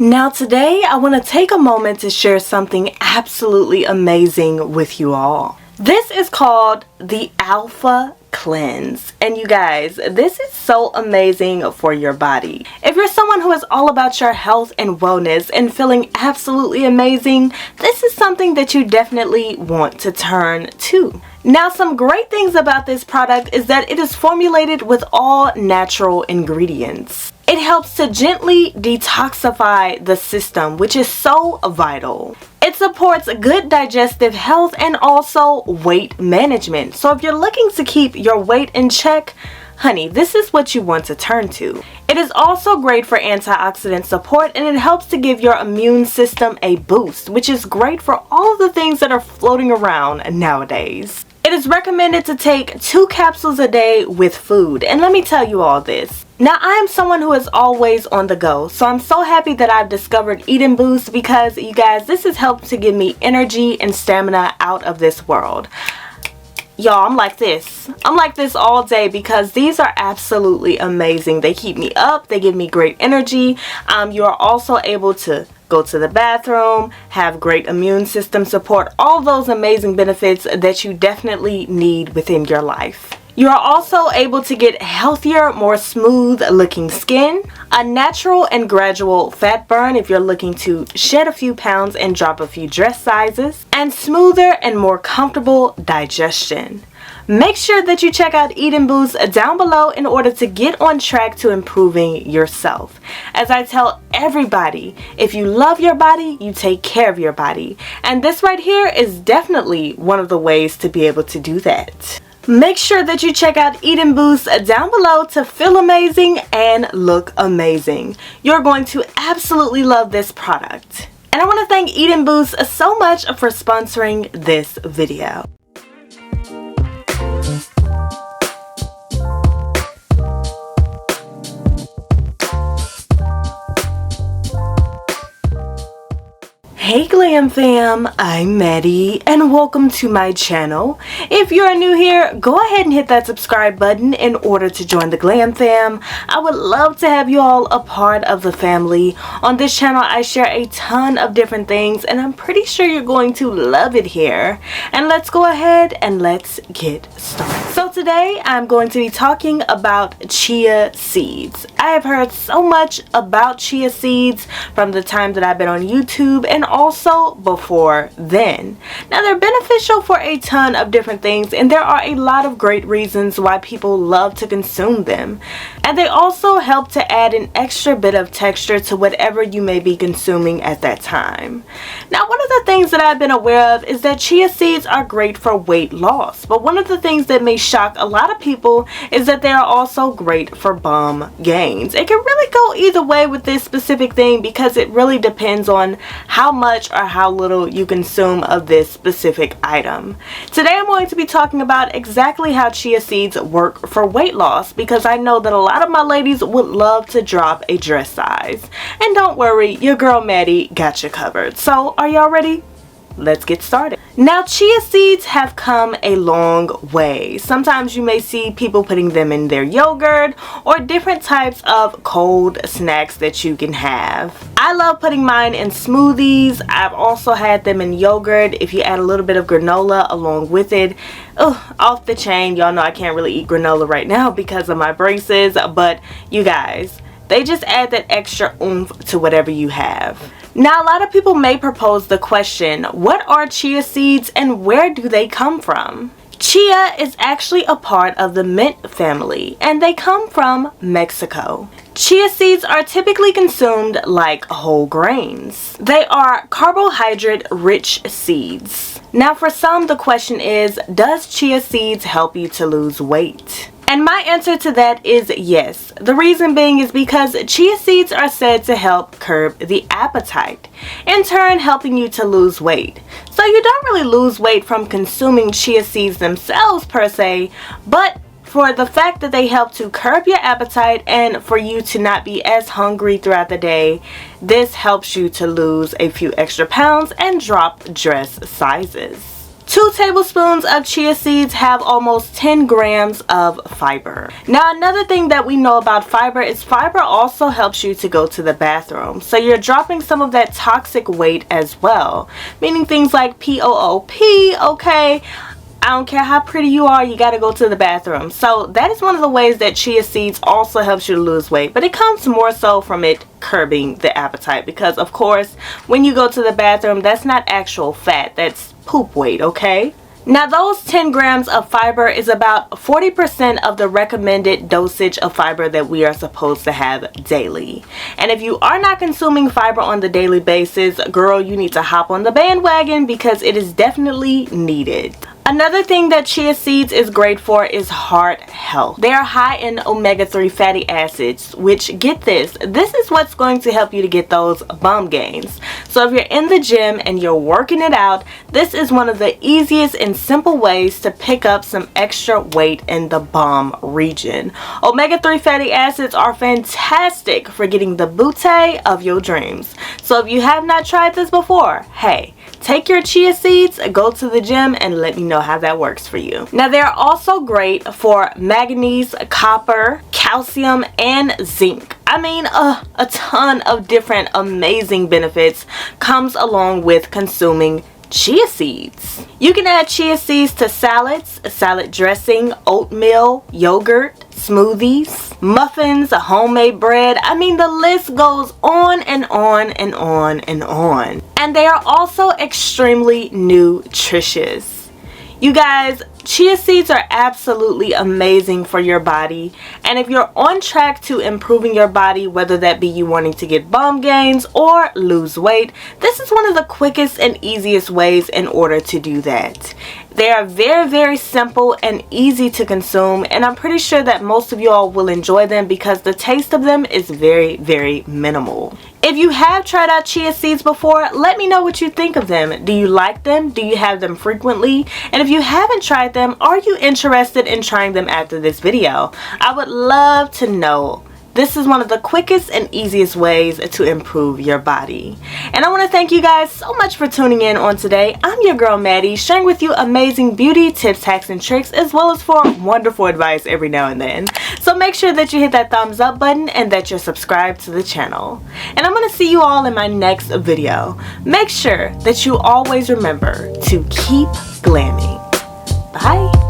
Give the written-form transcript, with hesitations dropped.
Now today I want to take a moment to share something absolutely amazing with you all. This is called the Alpha Cleanse, and you guys, this is so amazing for your body. If you're someone who is all about your health and wellness and feeling absolutely amazing, this is something that you definitely want to turn to. Now, some great things about this product is that it is formulated with all natural ingredients. It helps to gently detoxify the system, which is so vital. It supports good digestive health and also weight management. So if you're looking to keep your weight in check, honey, this is what you want to turn to. It is also great for antioxidant support, and it helps to give your immune system a boost, which is great for all of the things that are floating around nowadays. It is recommended to take 2 capsules a day with food, and let me tell you all this. Now, I am someone who is always on the go, so I'm so happy that I've discovered EDENBOOST because, you guys, this has helped to give me energy and stamina out of this world. Y'all, I'm like this. I'm like this all day because these are absolutely amazing. They keep me up. They give me great energy. You are also able to go to the bathroom, have great immune system support, all those amazing benefits that you definitely need within your life. You are also able to get healthier, more smooth looking skin, a natural and gradual fat burn if you're looking to shed a few pounds and drop a few dress sizes, and smoother and more comfortable digestion. Make sure that you check out EDENBOOST down below in order to get on track to improving yourself. As I tell everybody, if you love your body, you take care of your body. And this right here is definitely one of the ways to be able to do that. Make sure that you check out EDENBOOST down below to feel amazing and look amazing. You're going to absolutely love this product. And I want to thank EDENBOOST so much for sponsoring this video. Hey Glam fam, I'm Maddie and welcome to my channel. If you're new here, go ahead and hit that subscribe button in order to join the Glam fam. I would love to have you all a part of the family. On this channel I share a ton of different things and I'm pretty sure you're going to love it here. And let's go ahead and let's get started. So today I'm going to be talking about chia seeds. I have heard so much about chia seeds from the time that I've been on YouTube and also before then. Now, they're beneficial for a ton of different things, and there are a lot of great reasons why people love to consume them. And they also help to add an extra bit of texture to whatever you may be consuming at that time. Now, one of the things that I've been aware of is that chia seeds are great for weight loss, but one of the things that may shock a lot of people is that they are also great for bum gains. It can really go either way with this specific thing because it really depends on how much or how little you consume of this specific item. Today I'm going to be talking about exactly how chia seeds work for weight loss because I know that a lot of my ladies would love to drop a dress size. And don't worry, your girl Maddie got you covered. So are y'all ready? Let's get started. Now, chia seeds have come a long way. Sometimes you may see people putting them in their yogurt or different types of cold snacks that you can have. I love putting mine in smoothies. I've also had them in yogurt. If you add a little bit of granola along with it, off the chain. Y'all know I can't really eat granola right now because of my braces, but you guys, they just add that extra oomph to whatever you have. Now, a lot of people may propose the question, what are chia seeds and where do they come from? Chia is actually a part of the mint family and they come from Mexico. Chia seeds are typically consumed like whole grains. They are carbohydrate-rich seeds. Now, for some, the question is, does chia seeds help you to lose weight? And my answer to that is yes. The reason being is because chia seeds are said to help curb the appetite, in turn helping you to lose weight. So you don't really lose weight from consuming chia seeds themselves per se, but for the fact that they help to curb your appetite and for you to not be as hungry throughout the day, this helps you to lose a few extra pounds and drop dress sizes. 2 tablespoons of chia seeds have almost 10 grams of fiber. Now another thing that we know about fiber is fiber also helps you to go to the bathroom. So you're dropping some of that toxic weight as well. Meaning things like POOP, okay? I don't care how pretty you are, you gotta go to the bathroom. So that is one of the ways that chia seeds also helps you to lose weight. But it comes more so from it curbing the appetite. Because of course, when you go to the bathroom, that's not actual fat, that's poop weight, okay? Now those 10 grams of fiber is about 40% of the recommended dosage of fiber that we are supposed to have daily. And if you are not consuming fiber on the daily basis, girl, you need to hop on the bandwagon because it is definitely needed. Another thing that chia seeds is great for is heart health. They are high in omega-3 fatty acids, which, get this is what's going to help you to get those bum gains. So if you're in the gym and you're working it out, this is one of the easiest and simple ways to pick up some extra weight in the bum region. Omega-3 fatty acids are fantastic for getting the booty of your dreams. So if you have not tried this before, hey, take your chia seeds, go to the gym, and let me know how that works for you. Now they're also great for manganese, copper, calcium, and zinc. I mean, a ton of different amazing benefits comes along with consuming chia seeds. You can add chia seeds to salads, salad dressing, oatmeal, yogurt, smoothies, muffins, homemade bread. I mean, the list goes on and on and on and on. And they are also extremely nutritious. You guys, chia seeds are absolutely amazing for your body, and if you're on track to improving your body, whether that be you wanting to get bum gains or lose weight, this is one of the quickest and easiest ways in order to do that. They are very, very simple and easy to consume, and I'm pretty sure that most of you all will enjoy them because the taste of them is very, very minimal. If you have tried out chia seeds before, let me know what you think of them. Do you like them? Do you have them frequently? And if you haven't tried them, are you interested in trying them after this video? I would love to know. This is one of the quickest and easiest ways to improve your body. And I want to thank you guys so much for tuning in on today. I'm your girl Maddie, sharing with you amazing beauty tips, hacks, and tricks, as well as for wonderful advice every now and then. So make sure that you hit that thumbs up button and that you're subscribed to the channel. And I'm going to see you all in my next video. Make sure that you always remember to keep glamming. Bye.